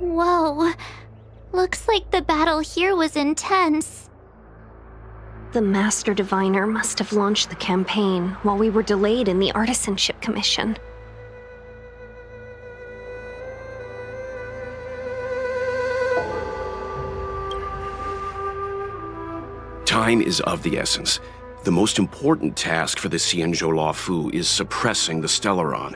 Whoa. Looks like the battle here was intense. The Master Diviner must have launched the campaign while we were delayed in the Artisanship Commission. Time is of the essence. The most important task for the xianzhou luofu is suppressing the Stellaron.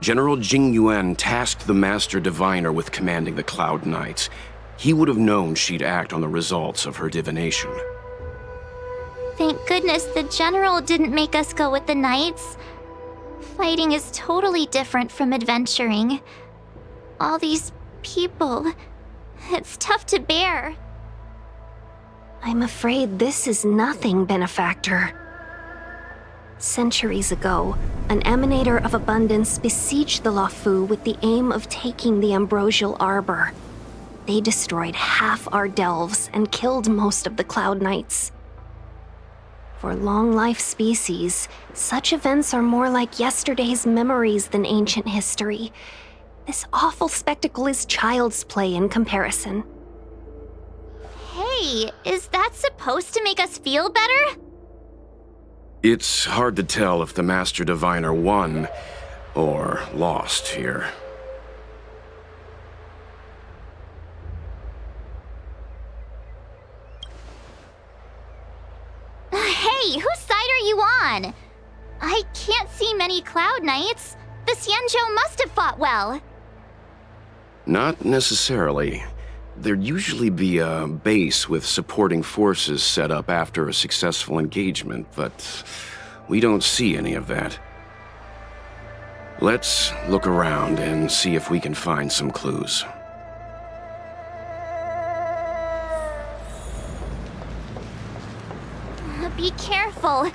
General Jing Yuan tasked the Master Diviner with commanding the Cloud Knights. He would have known she'd act on the results of her divination. Thank goodness the General didn't make us go with the Knights. Fighting is totally different from adventuring. All these people, it's tough to bear. I'm afraid this is nothing, Benefactor. Centuries ago, an Emanator of Abundance besieged the luofu with the aim of taking the Ambrosial Arbor. They destroyed half our delves and killed most of the Cloud Knights. For long-life species, such events are more like yesterday's memories than ancient history. This awful spectacle is child's play in comparison. Hey, is that supposed to make us feel better? It's hard to tell if the Master Diviner won or lost here. Hey, whose side are you on? I can't see many Cloud Knights. The xianzhou must have fought well. Not necessarily. There'd usually be a base with supporting forces set up after a successful engagement, but we don't see any of that. Let's look around and see if we can find some clues. Be careful.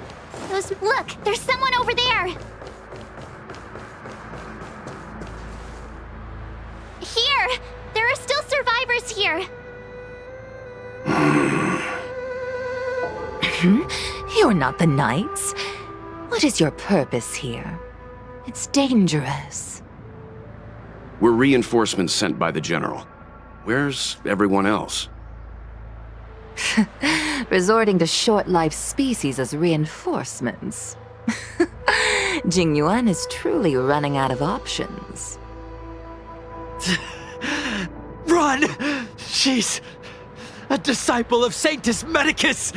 Look, there's someone over there. Here! There are still survivors here. You're not the Knights. What is your purpose here? It's dangerous. We're reinforcements sent by the General. Where's everyone else? Resorting to short-lived species as reinforcements. Jing Yuan is truly running out of options. Run! She's a disciple of Sanctus Medicus!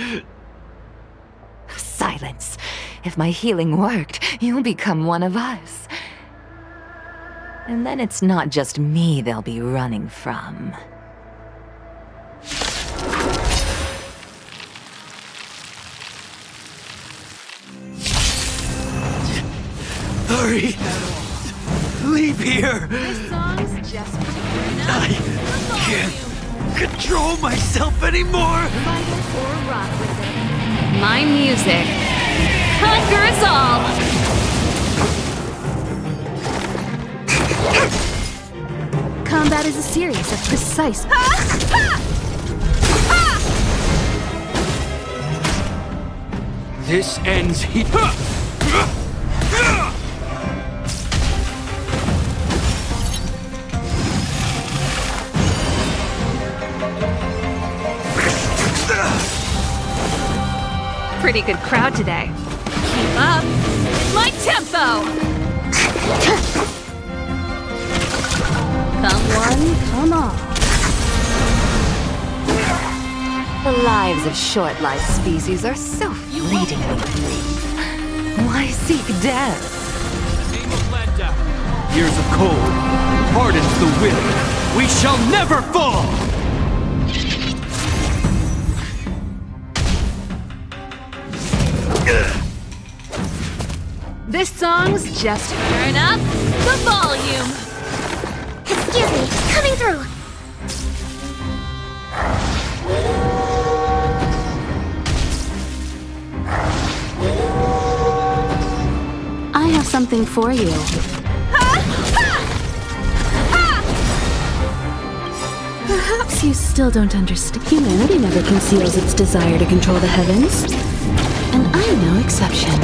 Silence. silence. If my healing worked, you'll become one of us. And then it's not just me they'll be running from. Hurry! Leave here! This song's just I can't control myself anymore! or rock with it. My music conquers all. Combat is a series of precise. This ends here. Pretty good crowd today. Keep up. It's my tempo. Come one, come all. The lives of short-lived species are so fleetingly brief. Why seek death? Years of cold hardens the will. We shall never fall! This song's just turn up the volume. Excuse me, coming through. I have something for you. Perhaps you still don't understand. Humanity never conceals its desire to control the heavens. And I'm no exception.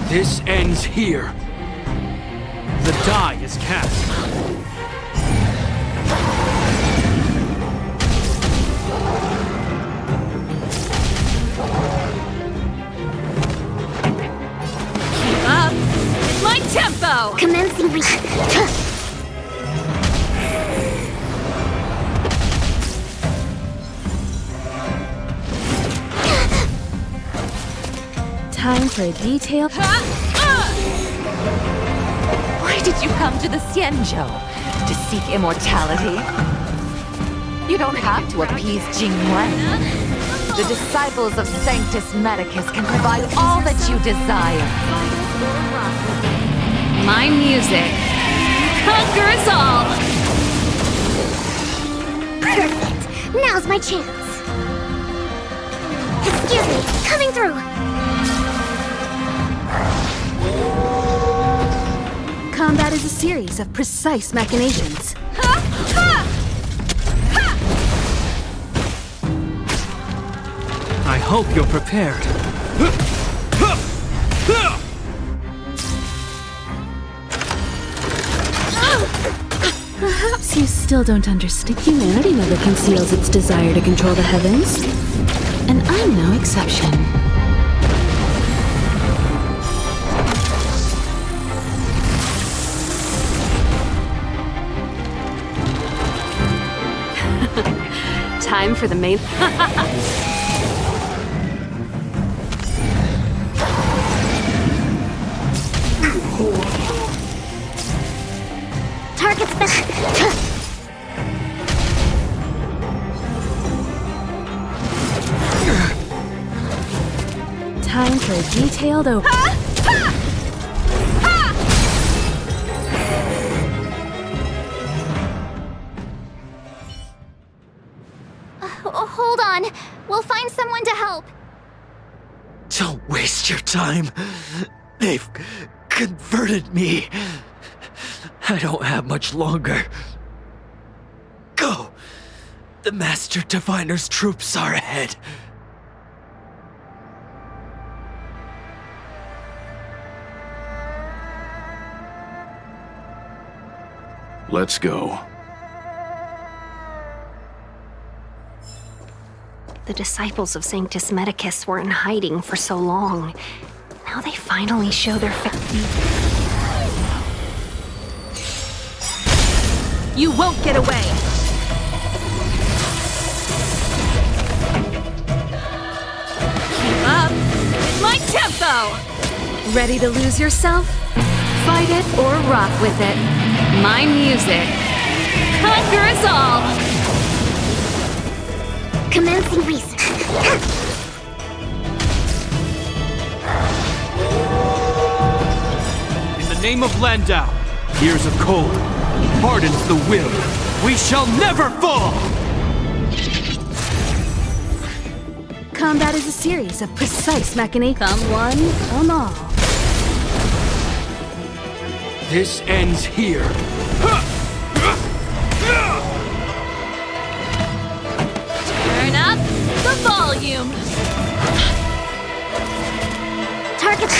This ends here. The die is cast. Keep up. It's my tempo. Commencing re- Time for a detailed. Why did you come to the xianzhou? To seek immortality? You don't have to appease Jingyuan. The disciples of Sanctus Medicus can provide all that you desire. My music conquers all. Perfect. Now's my chance. Excuse me, coming through. Combat is a series of precise machinations. I hope you're prepared. Perhaps you still don't understand. Humanity never conceals its desire to control the heavens. And I'm no exception. Time for the main. Target's back. Time for a detailed open. Hold on. We'll find someone to help. Don't waste your time. They've converted me. I don't have much longer. Go! The Master Diviner's troops are ahead. Let's go. The disciples of Sanctus Medicus were in hiding for so long. Now they finally show their You won't get away. Ready to lose yourself? Fight it or rock with it. My music conquers all! Commencing research. In the name of Landau, here's a code. Hardens the will. We shall never fall! Combat is a series of precise machinations. Come one, come all. This ends here. Turn up the volume! Target.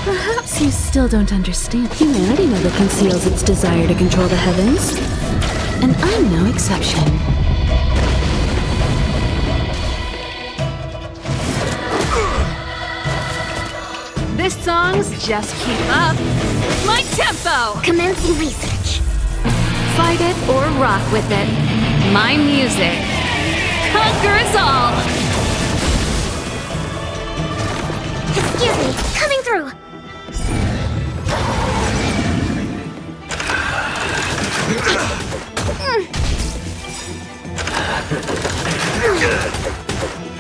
Perhaps you still don't understand. Humanity never conceals its desire to control the heavens. And I'm no exception. This song's just keep up with my tempo! Commencing research. Fight it or rock with it. My music conquers all! Excuse me, coming through.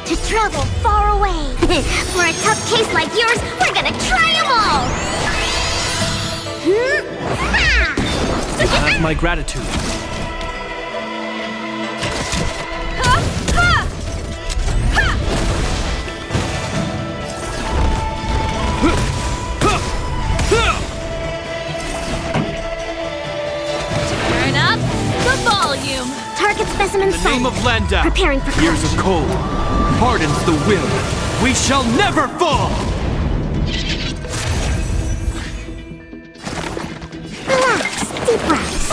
To travel far away. For a tough case like yours, we're gonna try them all. You have my gratitude. Turn up the volume! Target specimen In the name sighted. of Landau, Preparing for here's a collision. code. Hardens the will. We shall never fall! Relax, deep breaths.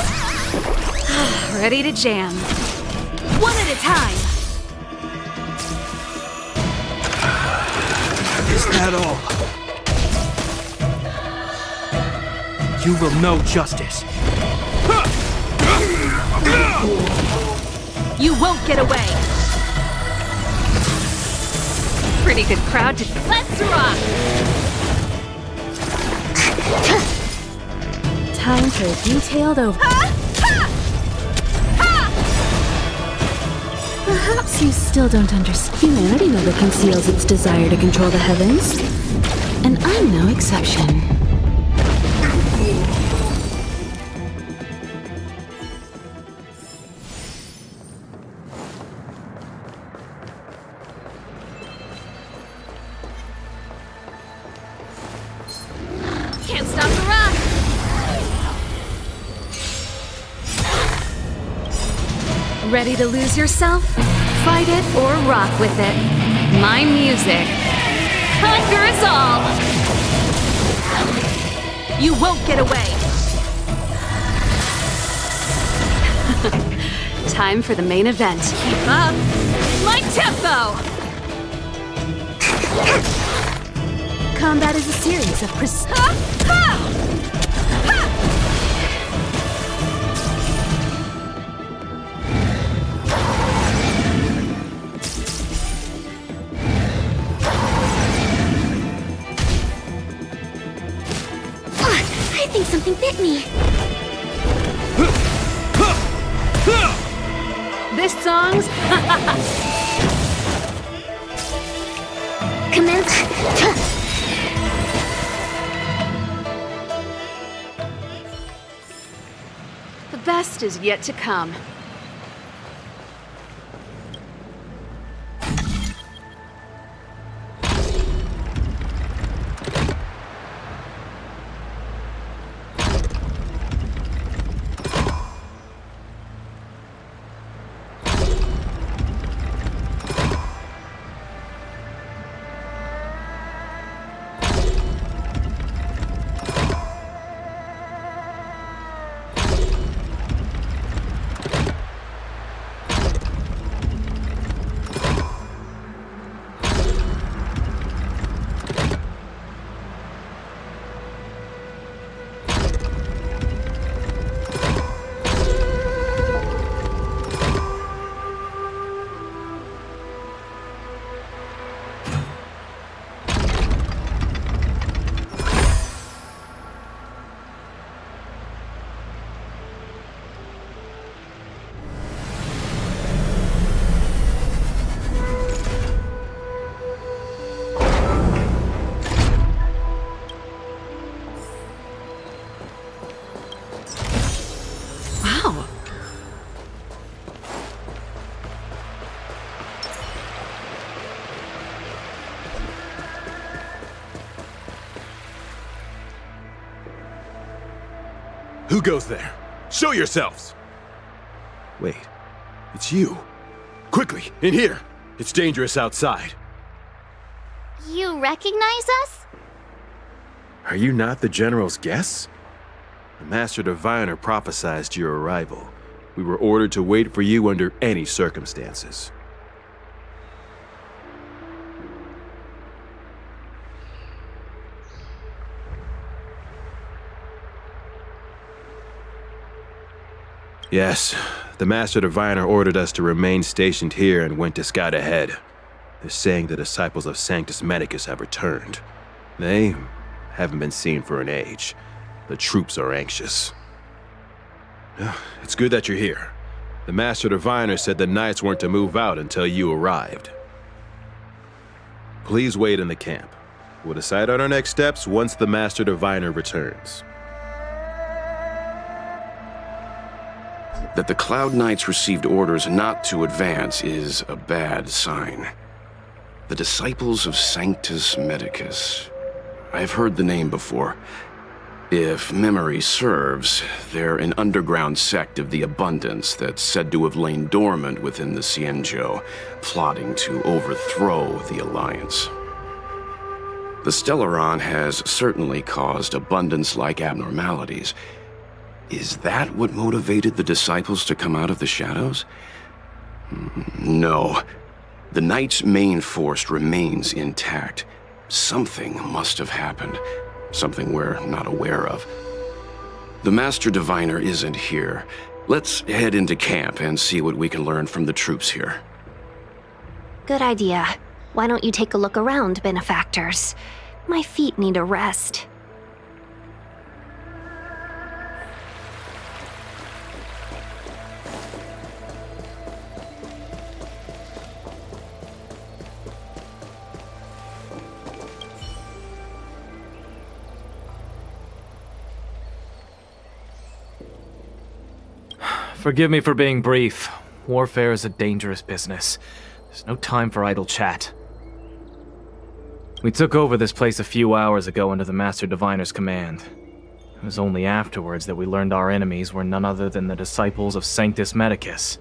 Ready to jam. One at a time. Is that all? You will know justice. You won't get away. Pretty good crowd to... Let's rock! Time for a detailed over. Perhaps you still don't understand. Humanity never conceals its desire to control the heavens. And I'm no exception. Can't stop the rock! Ready to lose yourself? Fight it or rock with it. My music conquers all! You won't get away! Time for the main event. Keep up my tempo! Combat is a series of I think something bit me. This song's Commence. the best is yet to come. Who goes there? Show yourselves! Wait, it's you. Quickly, in here! It's dangerous outside. You recognize us? Are you not the General's guests? The Master Diviner prophesied your arrival. We were ordered to wait for you under any circumstances. Yes, the Master Diviner ordered us to remain stationed here and went to scout ahead. They're saying the disciples of Sanctus Medicus have returned. They haven't been seen for an age. The troops are anxious. It's good that you're here. The Master Diviner said the Knights weren't to move out until you arrived. Please wait in the camp. We'll decide on our next steps once the Master Diviner returns. That the Cloud Knights received orders not to advance is a bad sign. The disciples of Sanctus Medicus. I've heard the name before. If memory serves, they're an underground sect of the Abundance that's said to have lain dormant within the xianzhou, plotting to overthrow the Alliance. The Stellaron has certainly caused Abundance-like abnormalities. Is that what motivated the disciples to come out of the shadows? No. The Knight's main force remains intact. Something must have happened. Something we're not aware of. The Master Diviner isn't here. Let's head into camp and see what we can learn from the troops here. Good idea. Why don't you take a look around, benefactors? My feet need a rest. Forgive me for being brief. Warfare is a dangerous business. There's no time for idle chat. We took over this place a few hours ago under the Master Diviner's command. It was only afterwards that we learned our enemies were none other than the disciples of Sanctus Medicus,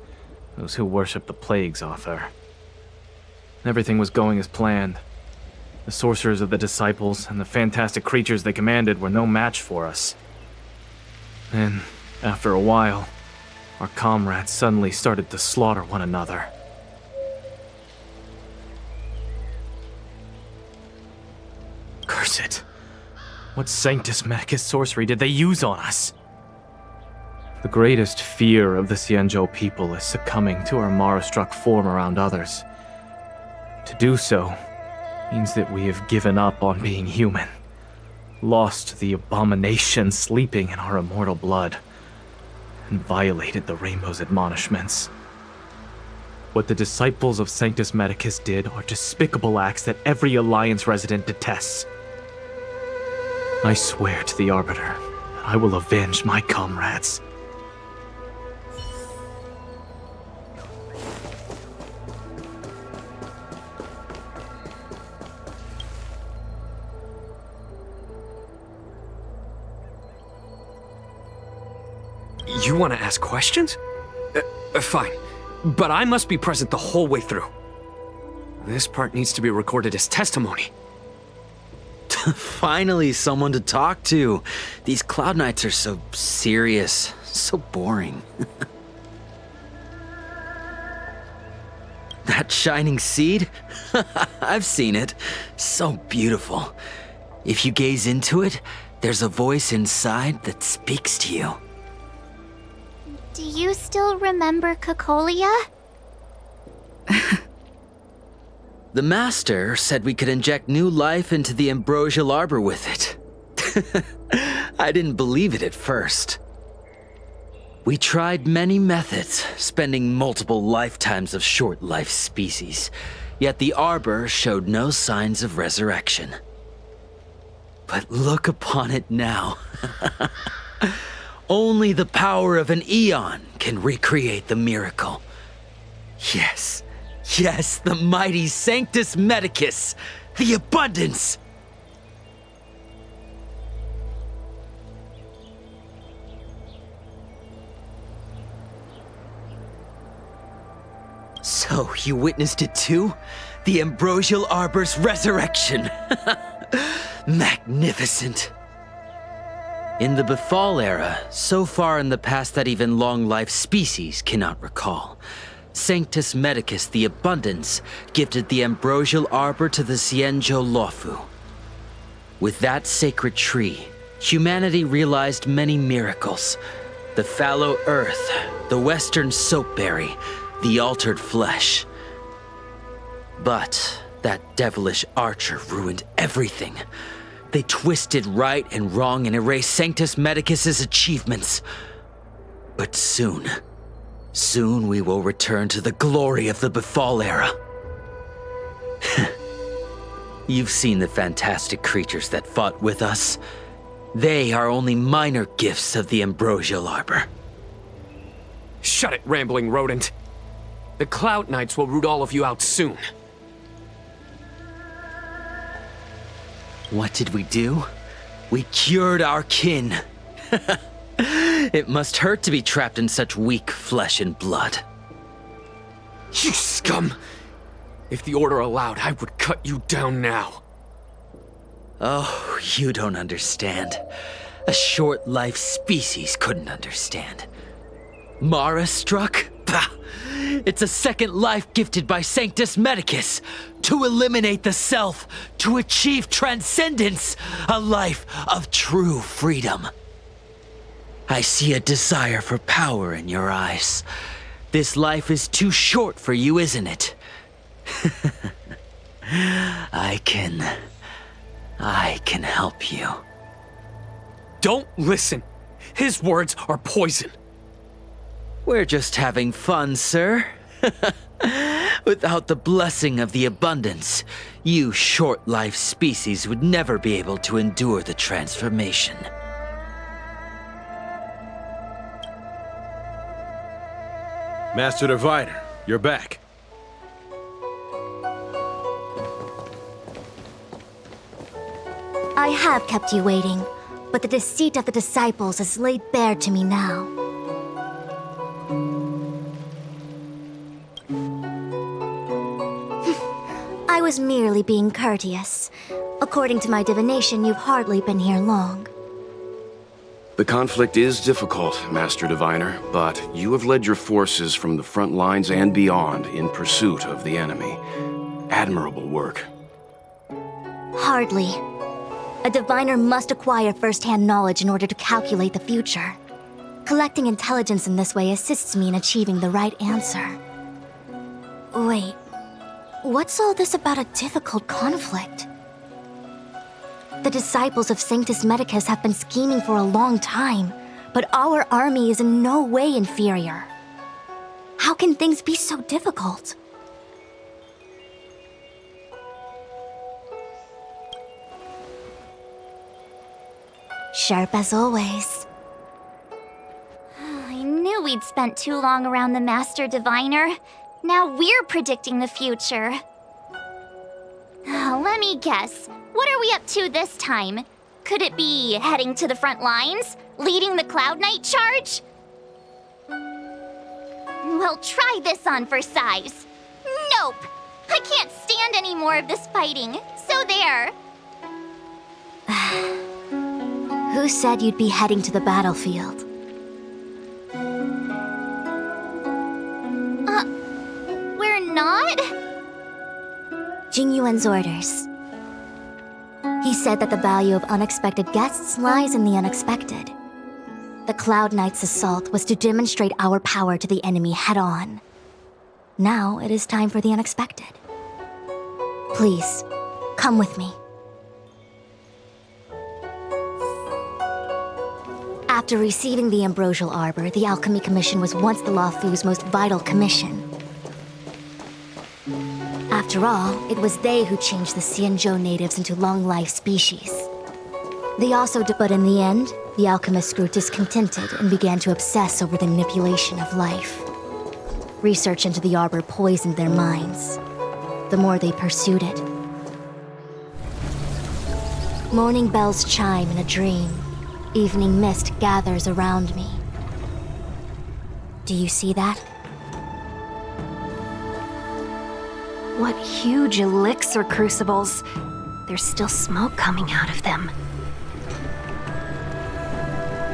those who worship the Plague's author. Everything was going as planned. The sorcerers of the disciples and the fantastic creatures they commanded were no match for us. And after a while, our comrades suddenly started to slaughter one another. Curse it. What Sanctus Medicus sorcery did they use on us? The greatest fear of the xianzhou people is succumbing to our Mara-struck form around others. To do so means that we have given up on being human, lost the abomination sleeping in our immortal blood, and violated the Rainbow's admonishments. What the disciples of Sanctus Medicus did are despicable acts that every Alliance resident detests. I swear to the Arbiter that I will avenge my comrades. You want to ask questions? Fine. But I must be present the whole way through. This part needs to be recorded as testimony. Finally, someone to talk to. These Cloud Knights are so serious, so boring. That shining seed? I've seen it. So beautiful. If you gaze into it, there's a voice inside that speaks to you. Do you still remember Cocolia? The Master said we could inject new life into the ambrosial arbor with it. I didn't believe it at first. We tried many methods, spending multiple lifetimes of short-life species, yet the arbor showed no signs of resurrection. But look upon it now. Only the power of an eon can recreate the miracle. Yes, yes, the mighty Sanctus Medicus, the Abundance. Oh, you witnessed it too? The ambrosial arbor's resurrection. Magnificent. In the Befall era, so far in the past that even long-life species cannot recall, Sanctus Medicus the Abundance gifted the ambrosial arbor to the xianzhou luofu. With that sacred tree, humanity realized many miracles. The fallow earth, the western soapberry, the altered flesh. But that devilish archer ruined everything. They twisted right and wrong and erased Sanctus Medicus's achievements. But soon we will return to the glory of the Befall era. You've seen the fantastic creatures that fought with us. They are only minor gifts of the ambrosial arbor. Shut it, rambling rodent. The Cloud Knights will root all of you out soon. What did we do? We cured our kin. It must hurt to be trapped in such weak flesh and blood. You scum! If the Order allowed, I would cut you down now. Oh, you don't understand. A short-life species couldn't understand. Mara struck? Bah! It's a second life gifted by Sanctus Medicus to eliminate the self, to achieve transcendence, a life of true freedom. I see a desire for power in your eyes. This life is too short for you, isn't it? I can help you. Don't listen. His words are poison. We're just having fun, sir. Without the blessing of the abundance, you short-life species would never be able to endure the transformation. Master Diviner, you're back. I have kept you waiting, but the deceit of the disciples is laid bare to me now. I was merely being courteous. According to my divination, you've hardly been here long. The conflict is difficult, Master Diviner, but you have led your forces from the front lines and beyond in pursuit of the enemy. Admirable work. Hardly. A diviner must acquire first-hand knowledge in order to calculate the future. Collecting intelligence in this way assists me in achieving the right answer. Wait, what's all this about a difficult conflict? The disciples of Sanctus Medicus have been scheming for a long time, but our army is in no way inferior. How can things be so difficult? Sharp as always. I knew we'd spent too long around the Master Diviner. Now we're predicting the future. Let me guess. What are we up to this time? Could it be heading to the front lines? Leading the Cloud Knight charge? Well, try this on for size. Nope! I can't stand any more of this fighting. So there. Who said you'd be heading to the battlefield? We're not? Jing Yuan's orders. He said that the value of unexpected guests lies in the unexpected. The Cloud Knight's assault was to demonstrate our power to the enemy head-on. Now it is time for the unexpected. Please, come with me. After receiving the Ambrosial Arbor, the Alchemy Commission was once the luofu's most vital commission. After all, it was they who changed the xianzhou natives into long-life species. They also did, but in the end, the alchemists grew discontented and began to obsess over the manipulation of life. Research into the arbor poisoned their minds. The more they pursued it. Morning bells chime in a dream. Evening mist gathers around me. Do you see that? What huge elixir crucibles. There's still smoke coming out of them.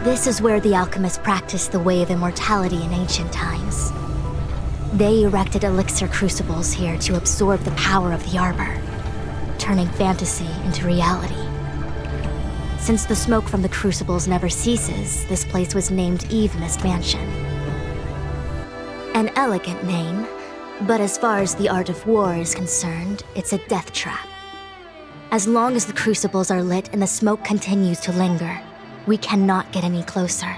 This is where the alchemists practiced the way of immortality in ancient times. They erected elixir crucibles here to absorb the power of the arbor, turning fantasy into reality. Since the smoke from the crucibles never ceases, this place was named Eve Mist Mansion. An elegant name, but as far as the art of war is concerned, it's a death trap. As long as the crucibles are lit and the smoke continues to linger, we cannot get any closer.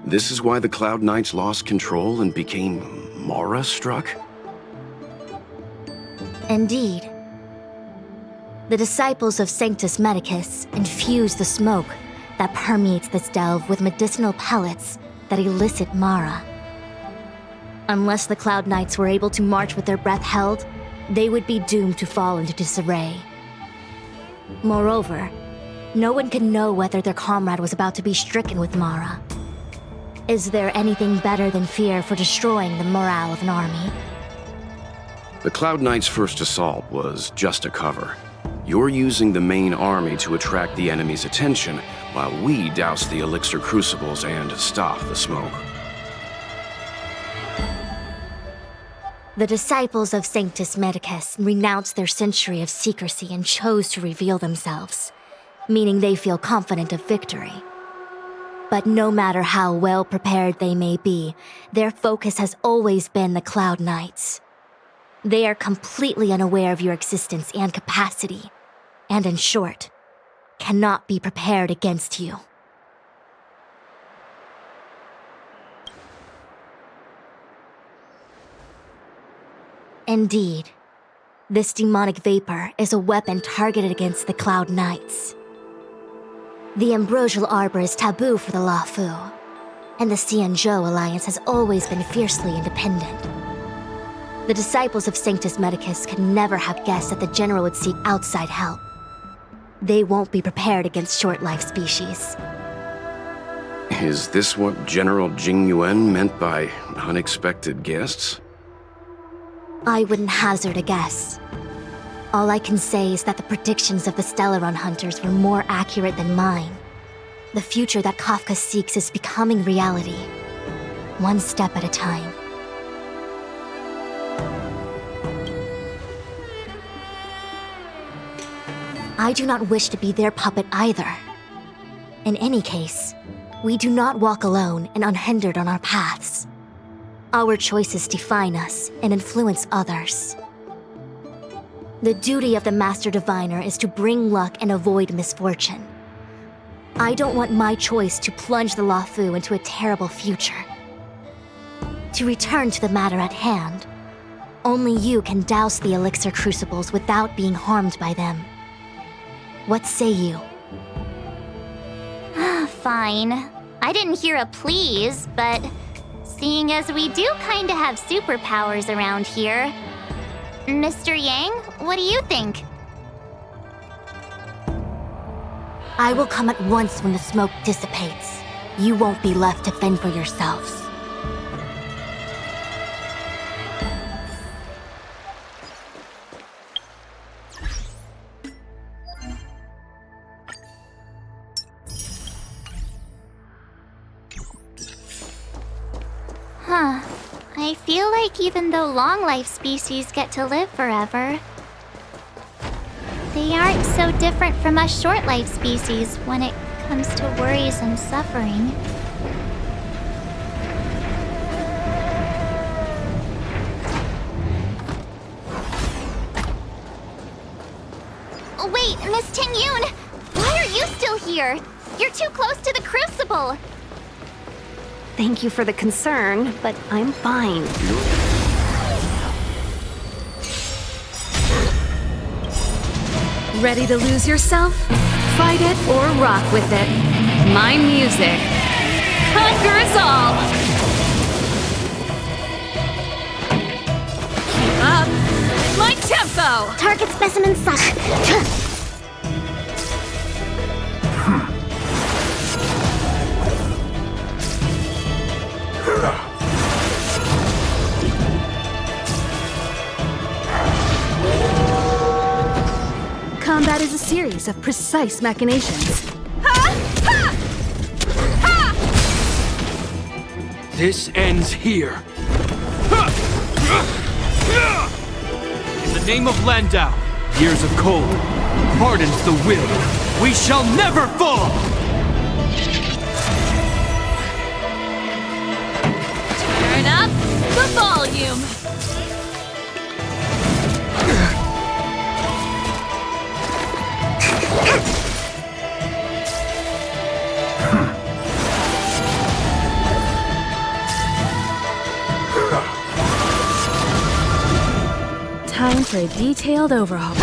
This is why the Cloud Knights lost control and became Mara-struck? Indeed. The disciples of Sanctus Medicus infuse the smoke that permeates this delve with medicinal pellets that elicit Mara. Unless the Cloud Knights were able to march with their breath held, they would be doomed to fall into disarray. Moreover, no one could know whether their comrade was about to be stricken with Mara. Is there anything better than fear for destroying the morale of an army? The Cloud Knights' first assault was just a cover. You're using the main army to attract the enemy's attention, while we douse the elixir crucibles and stop the smoke. The disciples of Sanctus Medicus renounced their century of secrecy and chose to reveal themselves, meaning they feel confident of victory. But no matter how well prepared they may be, their focus has always been the Cloud Knights. They are completely unaware of your existence and capacity, and in short, cannot be prepared against you. Indeed, this demonic vapor is a weapon targeted against the Cloud Knights. The ambrosial arbor is taboo for the luofu, and the xianzhou alliance has always been fiercely independent. The disciples of Sanctus Medicus could never have guessed that the general would seek outside help. They won't be prepared against short-life species. Is this what General Jing Yuan meant by unexpected guests? I wouldn't hazard a guess. All I can say is that the predictions of the Stellaron hunters were more accurate than mine. The future that Kafka seeks is becoming reality, one step at a time. I do not wish to be their puppet either. In any case, we do not walk alone and unhindered on our paths. Our choices define us and influence others. The duty of the Master Diviner is to bring luck and avoid misfortune. I don't want my choice to plunge the luofu into a terrible future. To return to the matter at hand, only you can douse the elixir crucibles without being harmed by them. What say you? Fine. I didn't hear a please, but seeing as we do kinda have superpowers around here, Mr. Yang, what do you think? I will come at once when the smoke dissipates. You won't be left to fend for yourselves. Huh. I feel like even though long-life species get to live forever, they aren't so different from us short-life species when it comes to worries and suffering. Wait, Miss Ting-Yun! Why are you still here? You're too close to the crucible! Thank you for the concern, but I'm fine. Ready to lose yourself? Fight it or rock with it. My music conquers all! Keep up! My tempo! Target specimen sighted. series of precise machinations. This ends here. In the name of Landau, years of cold, hardens the will. We shall never fall! Turn up the volume. Time for a detailed overhaul.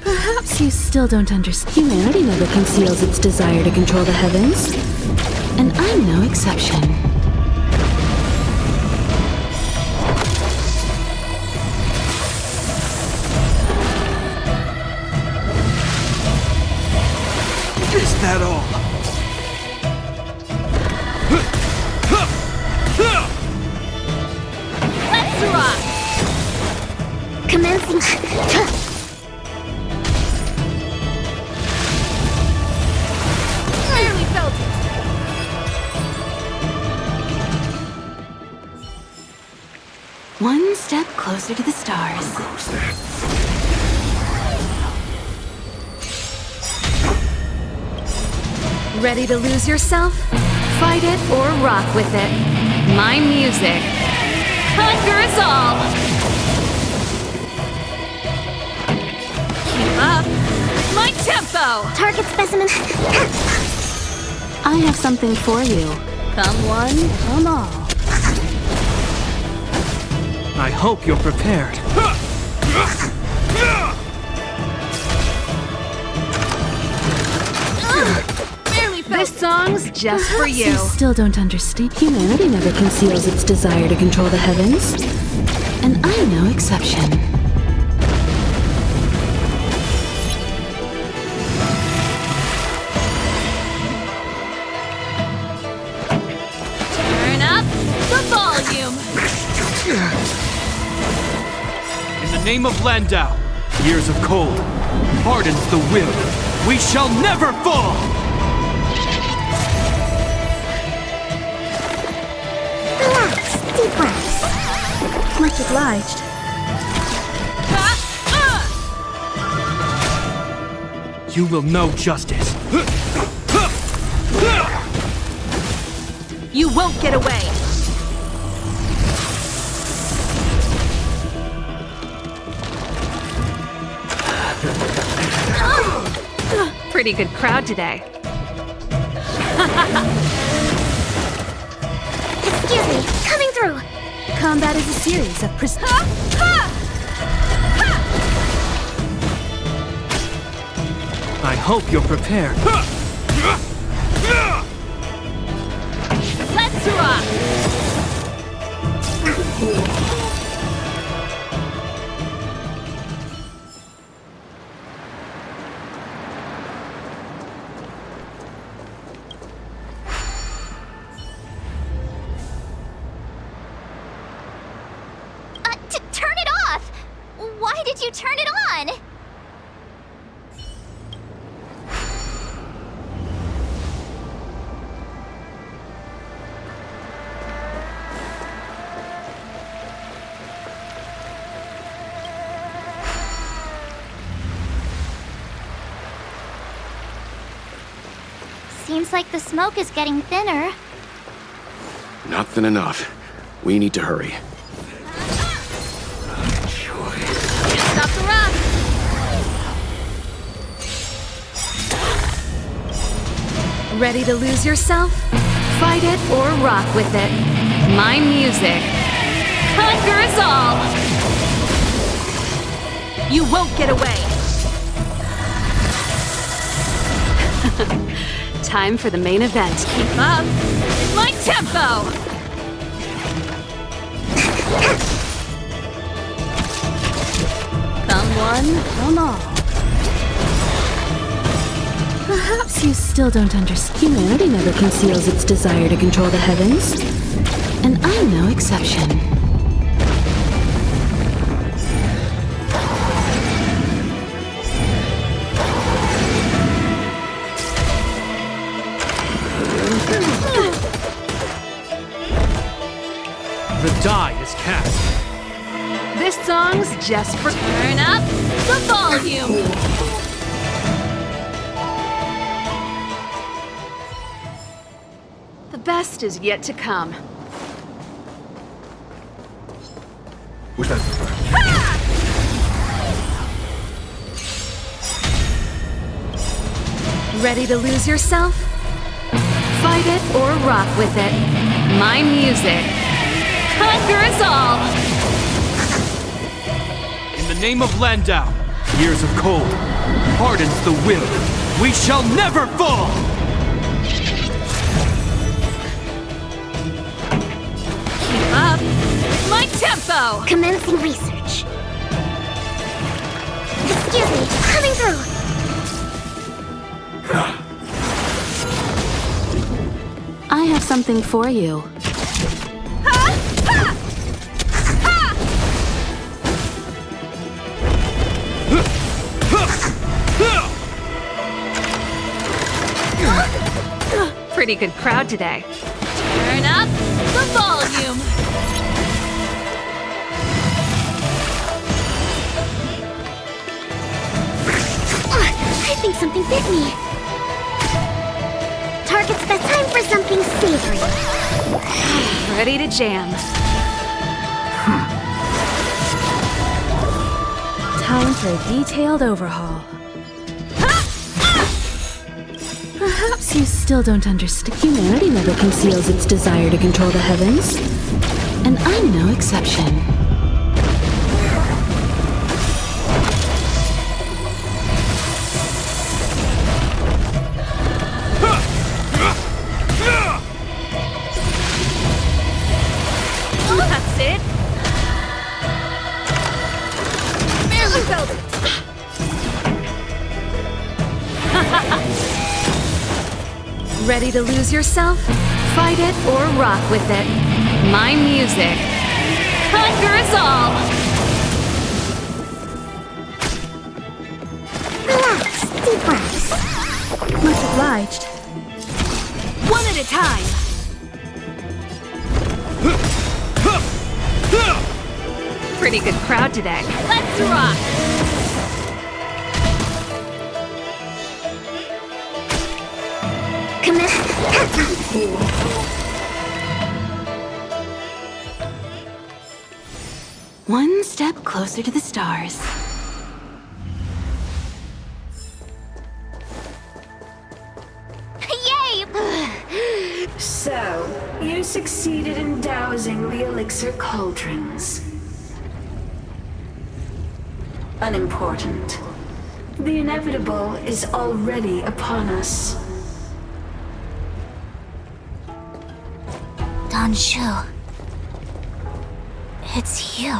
Perhaps you still don't understand. Humanity never conceals its desire to control the heavens. And I'm no exception. Is that all? Let's rock. Commencing. Barely felt it. One step closer to the stars. Ready to lose yourself? Fight it or rock with it. My music conquers all! Keep up. My tempo. Target specimen. I have something for you. Come one, come all. I hope you're prepared. Barely felt This song's just for Perhaps you. still don't understand. Humanity never conceals its desire to control the heavens. And I'm no exception. Turn up the volume. In the name of Landau, years of cold, hardens the will. We shall never fall! Relax. Deep breaths. Much obliged. You will know justice. You won't get away. Pretty good crowd today. Excuse me. Coming through. Combat is a series of I hope you're prepared. Let's rock. Turn it off! Why did you turn it on? Seems like the smoke is getting thinner. Not thin enough. We need to hurry. Stop the rock. Ready to lose yourself? Fight it or rock with it. My music conquers all! You won't get away! Time for the main event. Keep up. My tempo. Come one, come all. Perhaps you still don't understand. Humanity never conceals its desire to control the heavens. And I'm no exception. die is cast. This song's just for. Turn up the volume! The best is yet to come. Ready to lose yourself? Fight it or rock with it. My music. Conquer us all! In the name of Landau, years of cold, hardens the will. We shall never fall! Keep up! My tempo! Commencing research. Excuse me, coming through. I have something for you. Pretty good crowd today. Turn up the volume! I think something bit me. Target's best time for something savory. Ready to jam. Time for a detailed overhaul. Perhaps you still don't understand. Humanity never conceals its desire to control the heavens. And I'm no exception. That's it. Barely felt it. Ready to lose yourself? Fight it or rock with it. My music. Conquer us all! Relax, deep breaths. Much obliged. One at a time. Pretty good crowd today. Let's rock! One step closer to the stars. Yay! So, you succeeded in dousing the elixir cauldrons. Unimportant. The inevitable is already upon us. Shu. It's you.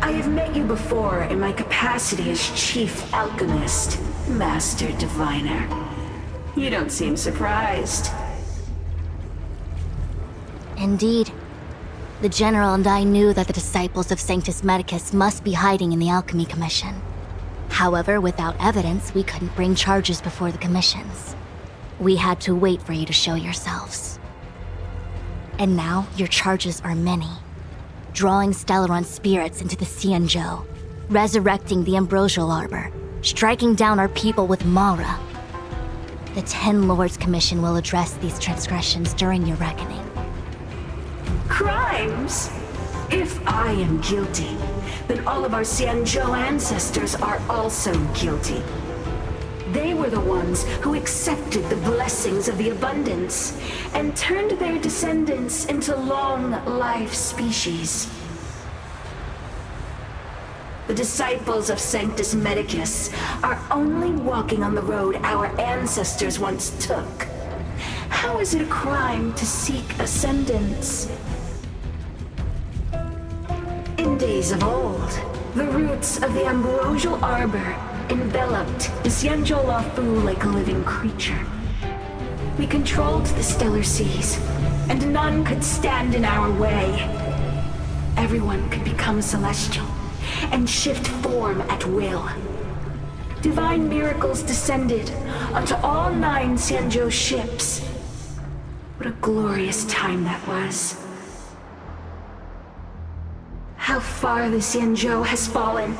I have met you before in my capacity as Chief Alchemist, Master Diviner. You don't seem surprised. Indeed. The General and I knew that the disciples of Sanctus Medicus must be hiding in the Alchemy Commission. However, without evidence, we couldn't bring charges before the commissions. We had to wait for you to show yourselves. And now, your charges are many. Drawing Stellaron spirits into the xianzhou, resurrecting the Ambrosial Arbor, striking down our people with Mara. The Ten Lords Commission will address these transgressions during your reckoning. Crimes? If I am guilty, then all of our xianzhou ancestors are also guilty. They were the ones who accepted the blessings of the abundance and turned their descendants into long-life species. The disciples of Sanctus Medicus are only walking on the road our ancestors once took. How is it a crime to seek ascendance? In days of old, the roots of the Ambrosial Arbor enveloped the xianzhou luofu like a living creature. We controlled the stellar seas, and none could stand in our way. Everyone could become celestial and shift form at will. Divine miracles descended onto all 9 xianzhou ships. What a glorious time that was. how far the xianzhou has fallen.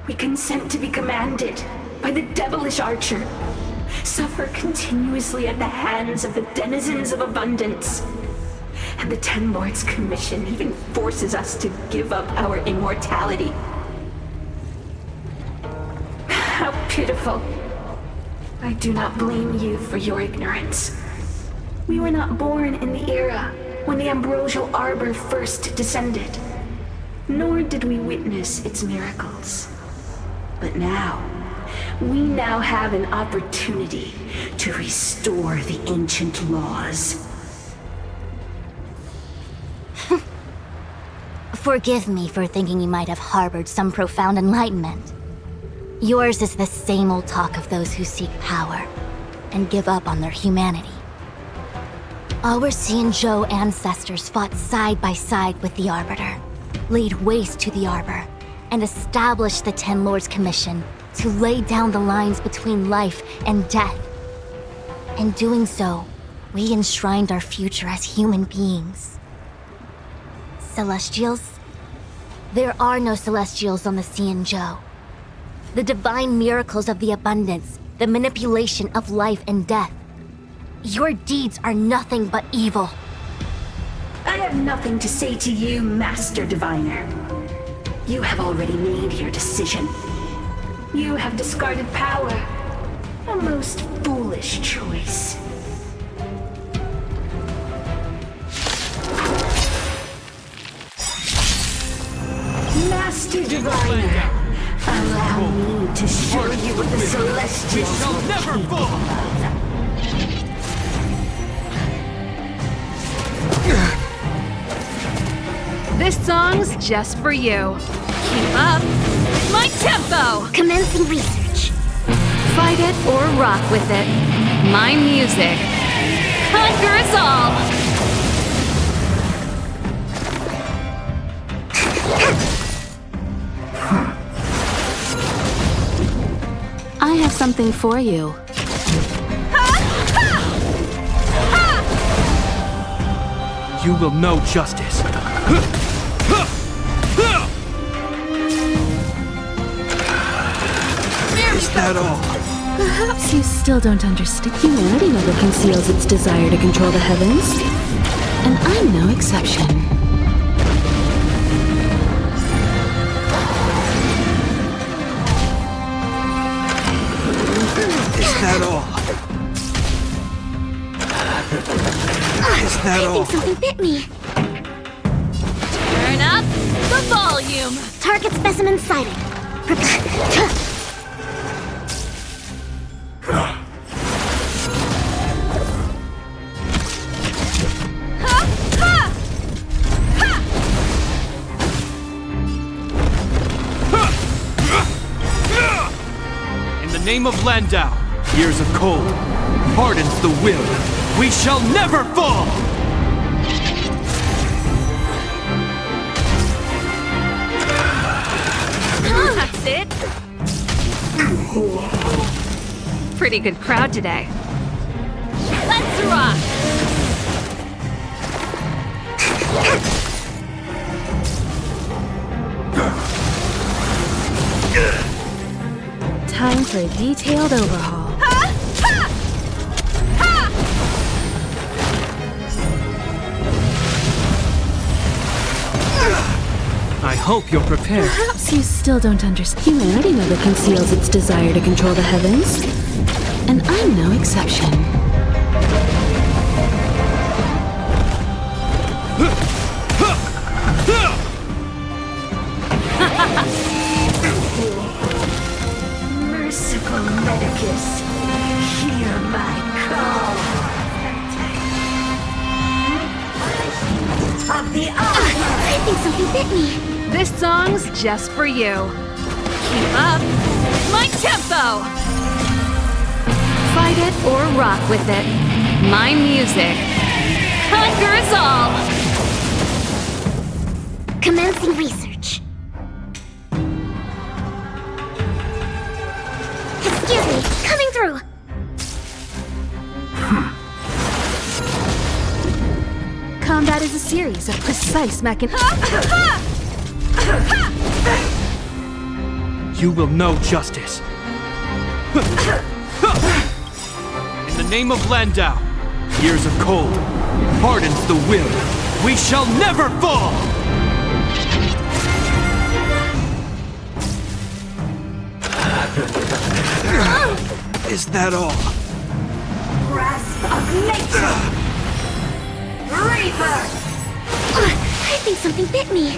We consent to be commanded by the devilish archer, suffer continuously at the hands of the denizens of abundance. And the Ten Lords' Commission even forces us to give up our immortality. How pitiful. I do not blame you for your ignorance. We were not born in the era when the ambrosial arbor first descended, nor did we witness its miracles. But now, we now have an opportunity to restore the ancient laws. Forgive me for thinking you might have harbored some profound enlightenment. Yours is the same old talk of those who seek power and give up on their humanity. Our xianzhou ancestors fought side by side with the Arbiter, laid waste to the Arbor, and established the Ten Lords' Commission to lay down the lines between life and death. In doing so, we enshrined our future as human beings. Celestials? There are no Celestials on the xianzhou. The divine miracles of the abundance, the manipulation of life and death. Your deeds are nothing but evil. I have nothing to say to you, Master Diviner. You have already made your decision. You have discarded power. A most foolish choice. Master Diviner, allow me to show you what the Celestials shall never fall! This song's just for you. Keep up with my tempo! Commencing research. Fight it or rock with it. My music conquers all! I have something for you. You will know justice. Is that all? Perhaps you still don't understand. Humanity never conceals its desire to control the heavens. And I'm no exception. Is that all? Is that all? I think something bit me. Turn up the volume! Target specimen sighted. In the name of Landau, years of cold hardens the will. We shall never fall! That's it. Pretty good crowd today. Let's rock! Time for a detailed overhaul. I hope you're prepared. Perhaps you still don't understand. Humanity never conceals its desire to control the heavens. And I'm no exception. Merciful Medicus, hear my call. Of the I think something bit me. This song's just for you. Keep up with my tempo! Fight it or rock with it. My music conquers all! Commencing research. Excuse me, coming through. Combat is a series of precise mechanisms. You will know justice. In the name of Landau, years of cold hardens the will. We shall never fall! Is that all? Grasp of nature! Reaper! I think something bit me.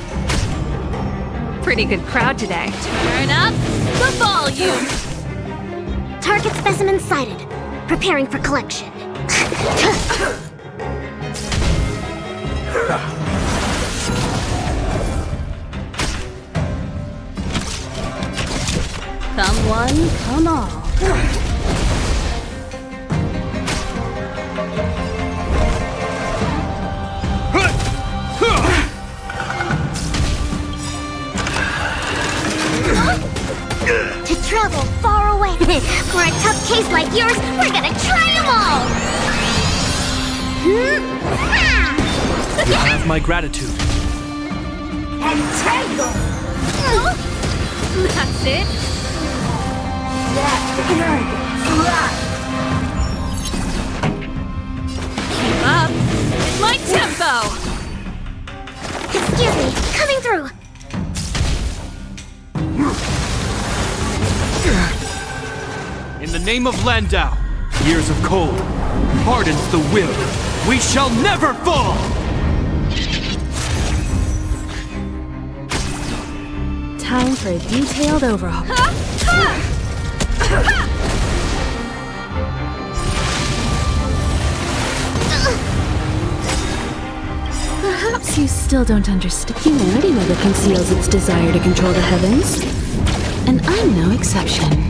Pretty good crowd today. Turn up the volume. Target specimen sighted. Preparing for collection. Come one, come all. To travel far away. For a tough case like yours, we're gonna try them all! You have my gratitude. Entangle! That's it. Keep up. My tempo! Excuse me, coming through. In the name of Landau, years of cold hardens the will. We shall never fall! Time for a detailed overhaul. Perhaps you still don't understand. Humanity never conceals its desire to control the heavens. And I'm no exception.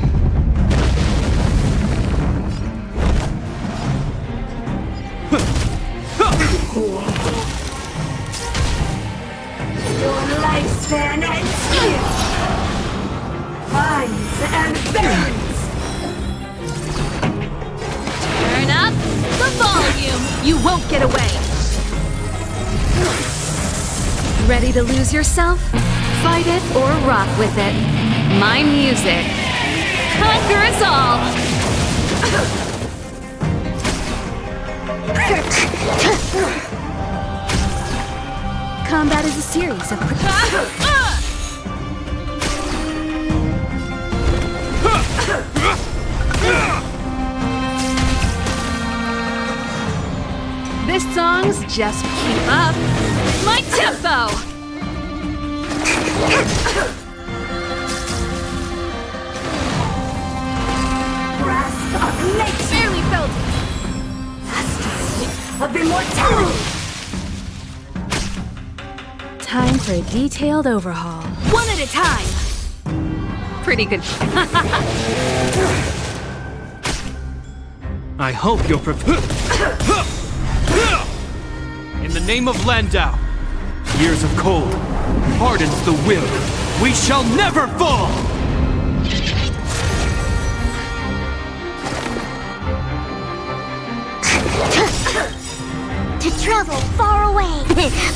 Your lifespan ends here! Vines and berries! Turn up the volume. You won't get away. Ready to lose yourself? Fight it or rock with it. My music. Conquer us all. Combat is a series of... This song's just keep up. My tempo. Grasp of nature! Barely felt it. Of immortality! Time for a detailed overhaul. One at a time. Pretty good. I hope you're prepared. In the name of Landau, years of cold hardens the will. We shall never fall! To travel far away.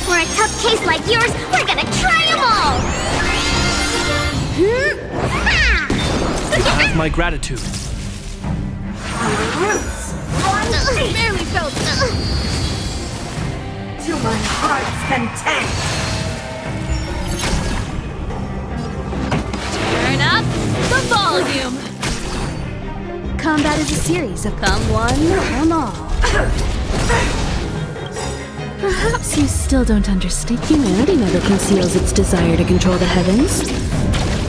For a tough case like yours, we're gonna try them all! You have my gratitude. Roots run deep Barely felt it. to my heart's content! Turn up the volume. Combat is a series of come one, come all. Perhaps you still don't understand. Humanity never conceals its desire to control the heavens.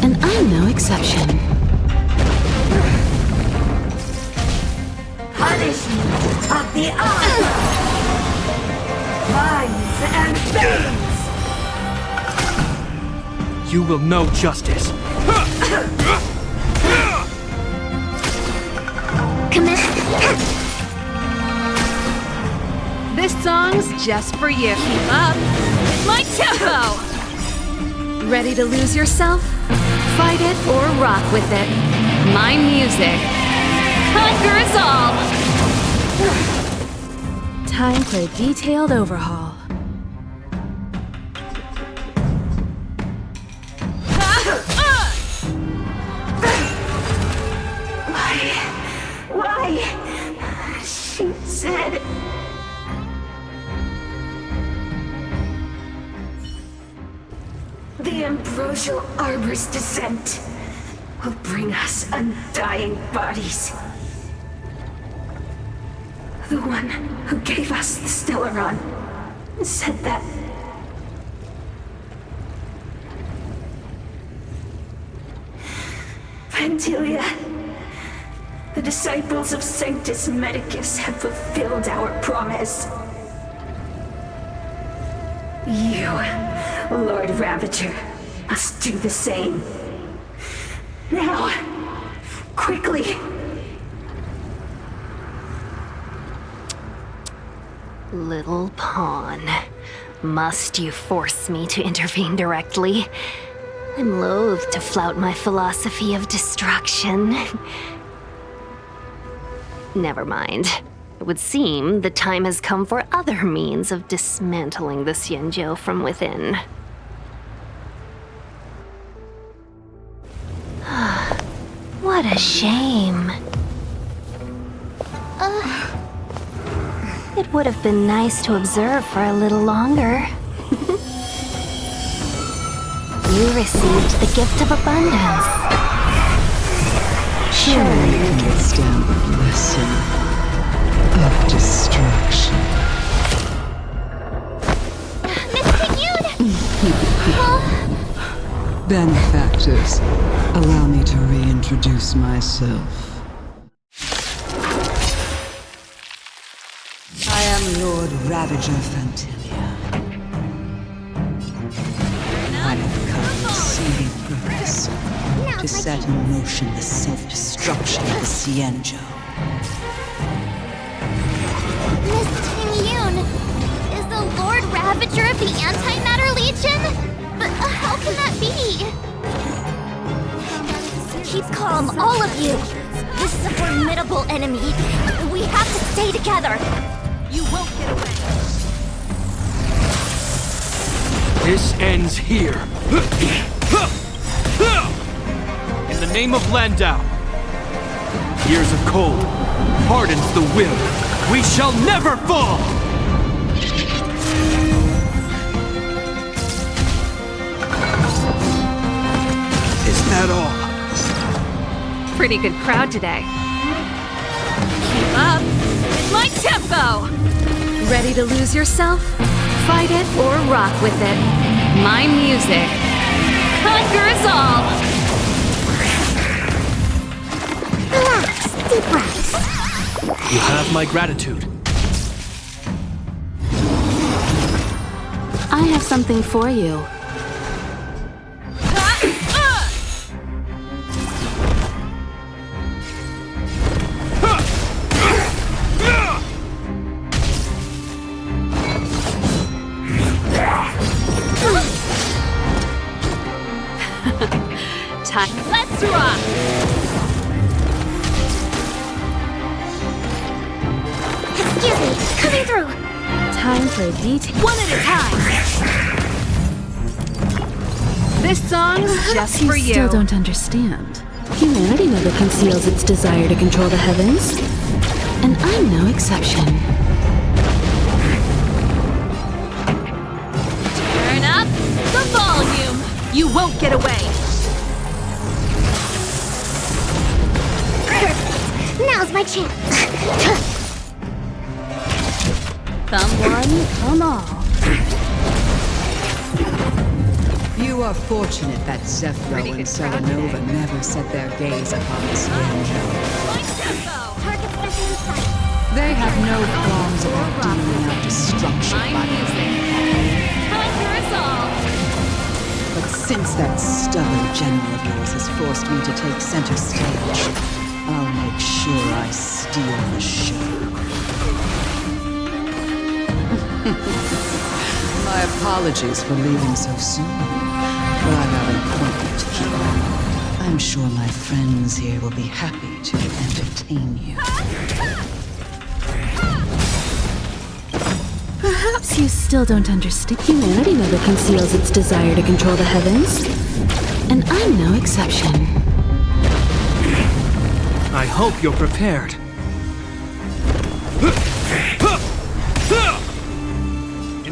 And I'm no exception. Punishment of the honor! Vines and berries! You will know justice. This song's just for you. Keep up. My tempo. Ready to lose yourself? Fight it or rock with it. My music. Conquer us all. Time for a detailed overhaul. said. The ambrosial arbor's descent will bring us undying bodies. The one who gave us the Stellaron said that. Pantilia, the disciples of Sanctus Medicus have fulfilled our promise. You, Lord Ravager, must do the same. Now, quickly. Little pawn. Must you force me to intervene directly? I'm loath to flout my philosophy of destruction. Never mind. It would seem the time has come for other means of dismantling the xianzhou from within. What a shame. It would have been nice to observe for a little longer. You received the gift of abundance. Surely you can withstand the blessing of destruction. Benefactors, allow me to reintroduce myself. I am Lord Ravager Fantilia. I have come with a single purpose, to set in motion the self-destruction of the xianzhou. Miss Ting-Yun, is the Lord Ravager of the Antimatter Legion? But how can that be? Keep calm, all of you. This is a formidable enemy. We have to stay together. You won't get away. This ends here. In the name of Landau. Years of cold hardens the will. We shall never fall! Is that all? Pretty good crowd today. Keep up with my tempo! Ready to lose yourself? Fight it or rock with it. My music conquers all! Relax, deep breaths. You have my gratitude. I have something for you. Let's rock! Excuse me, coming through. Time for a detail. One at a time! This song's just for you. Still don't understand. Humanity never conceals its desire to control the heavens. And I'm no exception. Turn up the volume! You won't get away! Now's my chance. Come one, come all. You are fortunate that Zephyro and Serenova never set their gaze upon the xianzhou. Target's within sight. They have no qualms about dealing out destruction by Conquer us all! But since that stubborn general of yours has forced me to take center stage, I'll make sure I steal the show. My apologies for leaving so soon, but I have an appointment to keep. I'm sure my friends here will be happy to entertain you. Perhaps you still don't understand. Humanity never conceals its desire to control the heavens. And I'm no exception. I hope you're prepared. In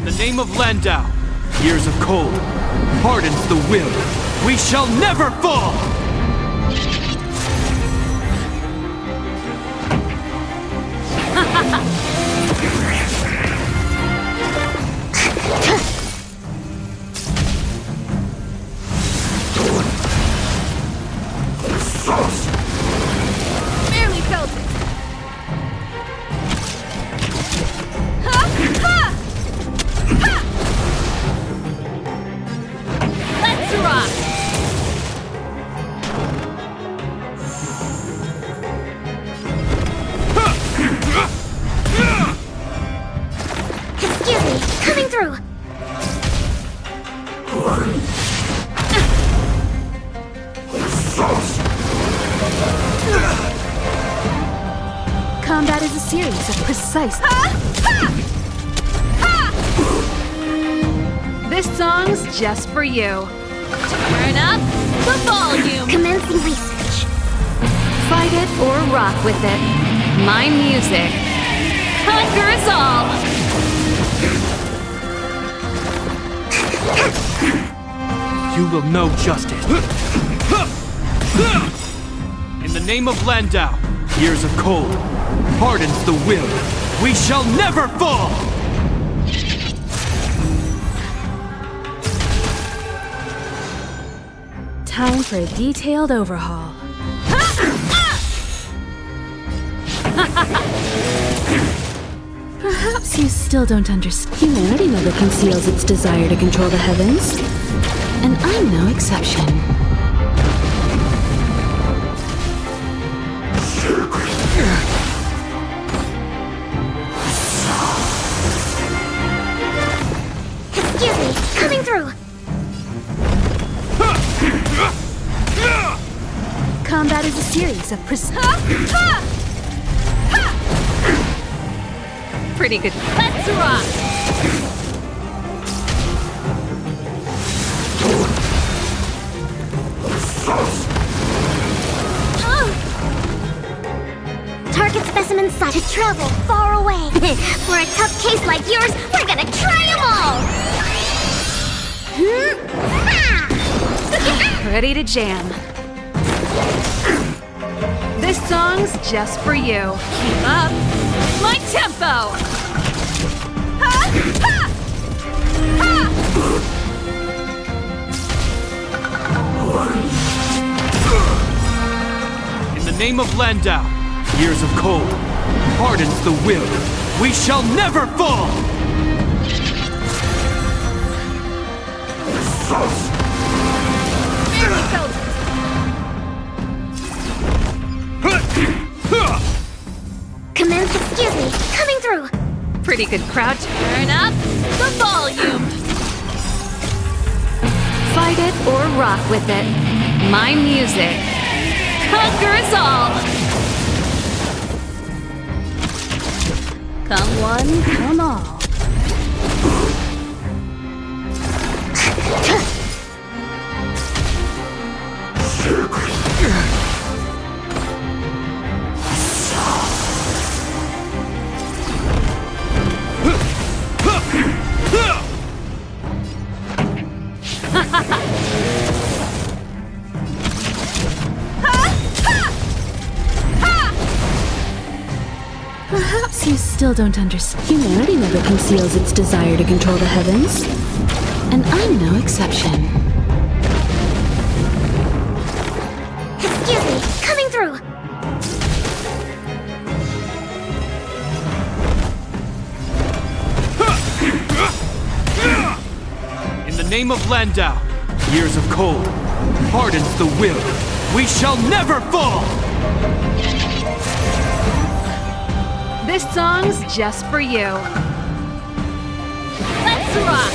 the name of Landau, years of cold, hardens the will. We shall never fall! Barely felt it. Let's rock! Excuse me, coming through. Combat is a series of precise. This song's just for you. Turn up the volume. Commencing research. Fight it or rock with it. My music conquers all. You will know justice. In the name of Landau, years of cold, hardens the will. We shall never fall! Time for a detailed overhaul. Perhaps you still don't understand. Humanity never conceals its desire to control the heavens. And I'm no exception. Excuse me, coming through. Combat is a series of Pretty good. Let's rock! Target specimen sight to travel far away. For a tough case like yours, we're gonna try them all. Ready to jam. This song's just for you. Keep up my tempo! In the name of Landau, years of cold, hardens the will. We shall never fall! Barely felt it. Commence, excuse me, coming through. Pretty good crowd. Turn up the volume. Fight it or rock with it. My music conquers all. Come one, come all. Perhaps you still don't understand. Humanity never conceals its desire to control the heavens. And I'm no exception. Excuse me, coming through. In the name of Landau, years of cold, hardens the will. We shall never fall! This song's just for you. Let's rock!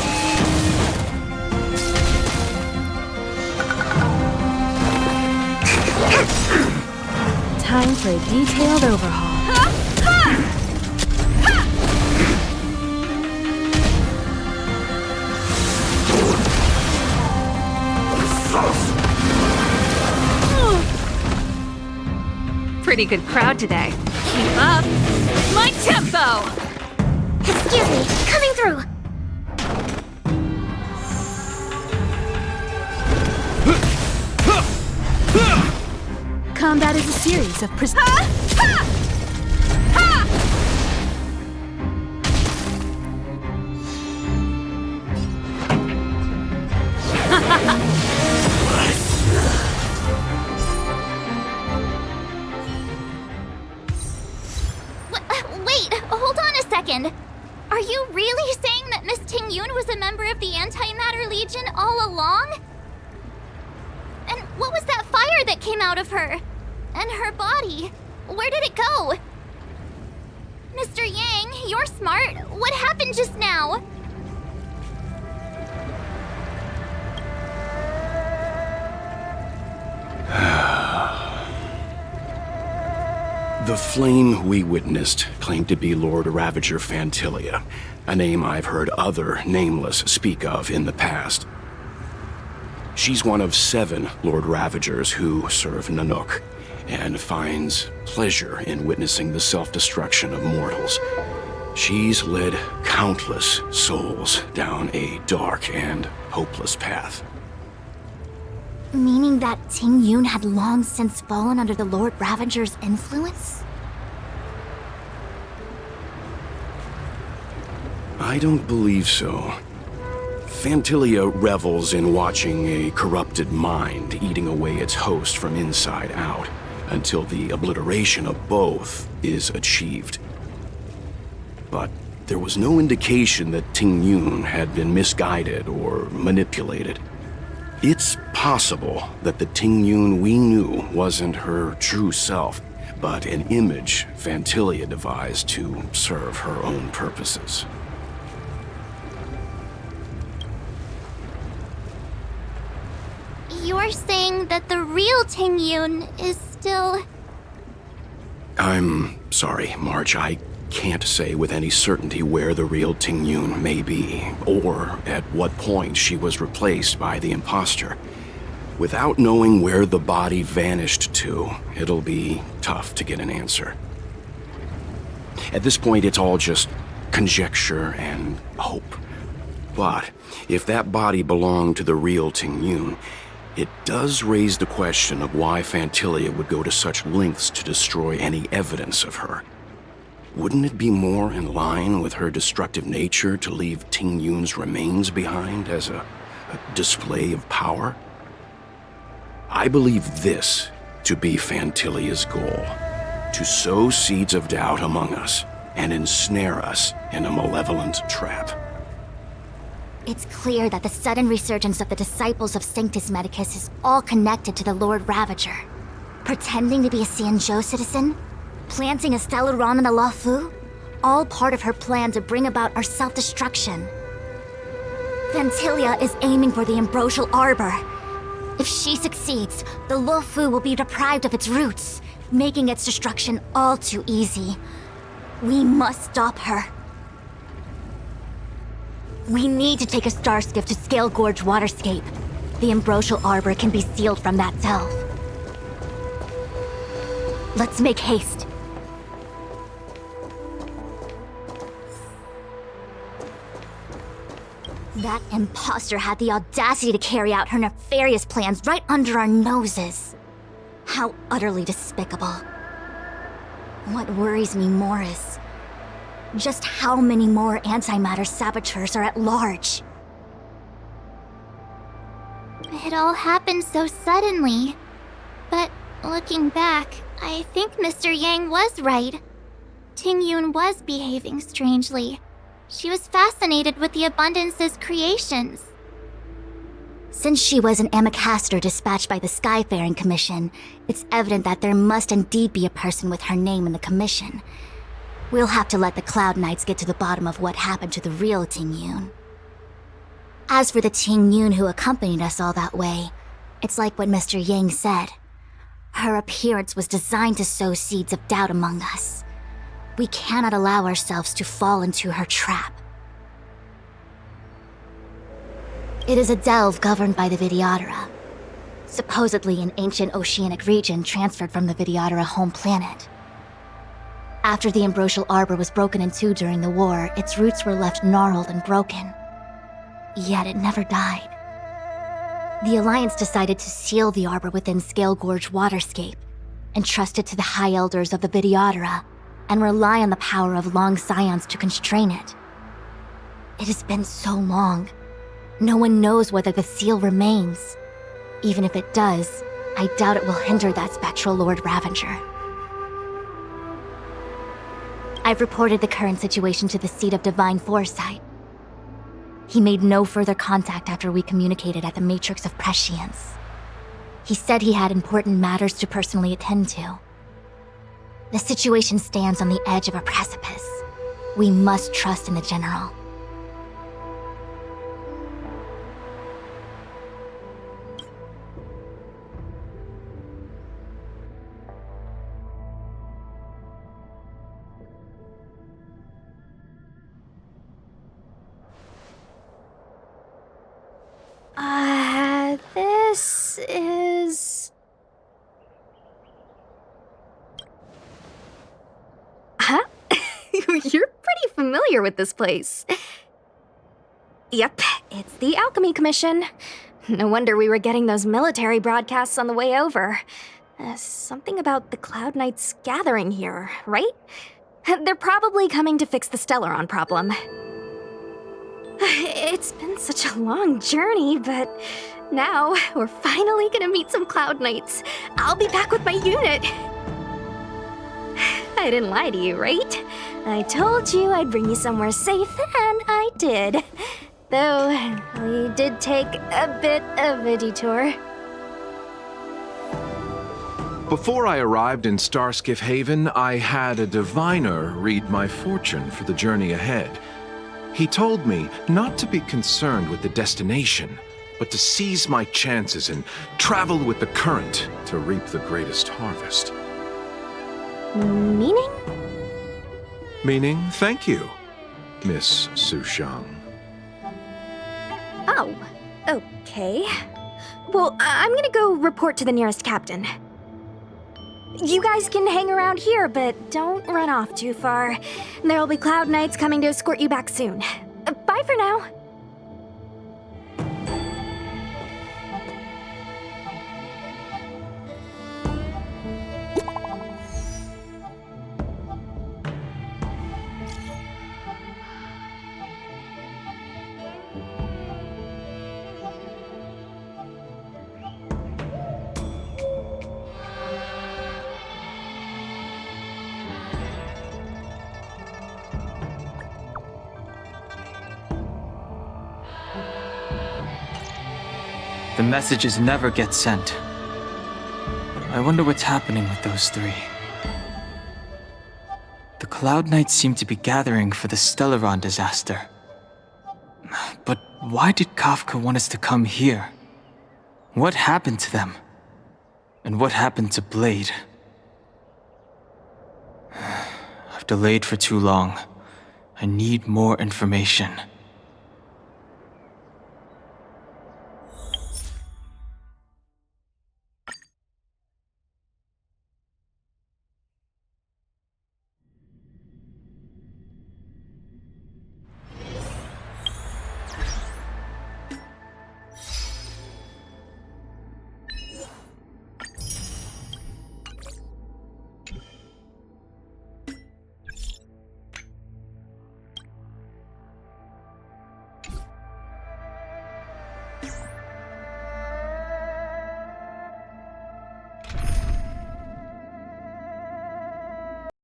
Time for a detailed overhaul. Pretty good crowd today. Keep up my tempo! Excuse me, coming through! Combat is a series of Wait, hold on a second. Are you really saying that Miss Ting-Yun was a member of the Antimatter Legion all along? And what was that fire that came out of her? And her body? Where did it go? Mr. Yang, you're smart. What happened just now? The flame we witnessed claimed to be Lord Ravager Fantilia, a name I've heard other Nameless speak of in the past. She's one of 7 Lord Ravagers who serve Nanook, and finds pleasure in witnessing the self-destruction of mortals. She's led countless souls down a dark and hopeless path. Meaning that Ting-Yun had long since fallen under the Lord Ravager's influence? I don't believe so. Fantilia revels in watching a corrupted mind eating away its host from inside out, until the obliteration of both is achieved. But there was no indication that Ting-Yun had been misguided or manipulated. It's possible that the Ting-Yun we knew wasn't her true self, but an image Fantilia devised to serve her own purposes. You're saying that the real Ting-Yun is still... I'm sorry, March. I can't say with any certainty where the real Ting-Yun may be, or at what point she was replaced by the imposter. Without knowing where the body vanished to, it'll be tough to get an answer. At this point, it's all just conjecture and hope. But if that body belonged to the real Ting-Yun, it does raise the question of why Fantilia would go to such lengths to destroy any evidence of her. Wouldn't it be more in line with her destructive nature to leave Ting-Yun's remains behind as a display of power? I believe this to be Fantilia's goal: to sow seeds of doubt among us and ensnare us in a malevolent trap. It's clear that the sudden resurgence of the disciples of Sanctus Medicus is all connected to the Lord Ravager. Pretending to be a xianzhou citizen? Planting a Stellaron in the luofu? All part of her plan to bring about our self-destruction. Fantilia is aiming for the ambrosial arbor. If she succeeds, the luofu will be deprived of its roots, making its destruction all too easy. We must stop her. We need to take a star skiff to Scale Gorge Waterscape. The ambrosial arbor can be sealed from that delve. Let's make haste. That imposter had the audacity to carry out her nefarious plans right under our noses. How utterly despicable. What worries me more is just how many more antimatter saboteurs are at large. It all happened so suddenly. But looking back, I think Mr. Yang was right. Ting-Yun was behaving strangely. She was fascinated with the Abundance's creations. Since she was an Amicastor dispatched by the Skyfaring Commission, it's evident that there must indeed be a person with her name in the commission. We'll have to let the Cloud Knights get to the bottom of what happened to the real Ting-Yun. As for the Ting-Yun who accompanied us all that way, it's like what Mr. Yang said. Her appearance was designed to sow seeds of doubt among us. We cannot allow ourselves to fall into her trap. It is a delve governed by the Vidyadhara, supposedly an ancient oceanic region transferred from the Vidyadhara home planet. After the Ambrosial Arbor was broken in two during the war, its roots were left gnarled and broken. Yet it never died. The Alliance decided to seal the arbor within Scale Gorge Waterscape, entrust it to the High Elders of the Vidyadhara, and rely on the power of long scions to constrain it. It has been so long. No one knows whether the seal remains. Even if it does, I doubt it will hinder that spectral Lord Ravager. I've reported the current situation to the Seat of Divine Foresight. He made no further contact after we communicated at the Matrix of Prescience. He said he had important matters to personally attend to. The situation stands on the edge of a precipice. We must trust in the General. This is... Huh? You're pretty familiar with this place. Yep, it's the Alchemy Commission. No wonder we were getting those military broadcasts on the way over. Something about the Cloud Knights gathering here, right? They're probably coming to fix the Stellaron problem. It's been such a long journey, but now we're finally gonna meet some Cloud Knights. I'll be back with my unit. I didn't lie to you, right? I told you I'd bring you somewhere safe, and I did. Though, we did take a bit of a detour. Before I arrived in Starskiff Haven, I had a diviner read my fortune for the journey ahead. He told me not to be concerned with the destination, but to seize my chances and travel with the current to reap the greatest harvest. Meaning? Meaning, thank you, Miss Sushang. Oh, okay. Well, I'm gonna go report to the nearest captain. You guys can hang around here, but don't run off too far. There'll be Cloud Knights coming to escort you back soon. Bye for now. The messages never get sent. I wonder what's happening with those three. The Cloud Knights seem to be gathering for the Stellaron disaster. But why did Kafka want us to come here? What happened to them? And what happened to Blade? I've delayed for too long. I need more information.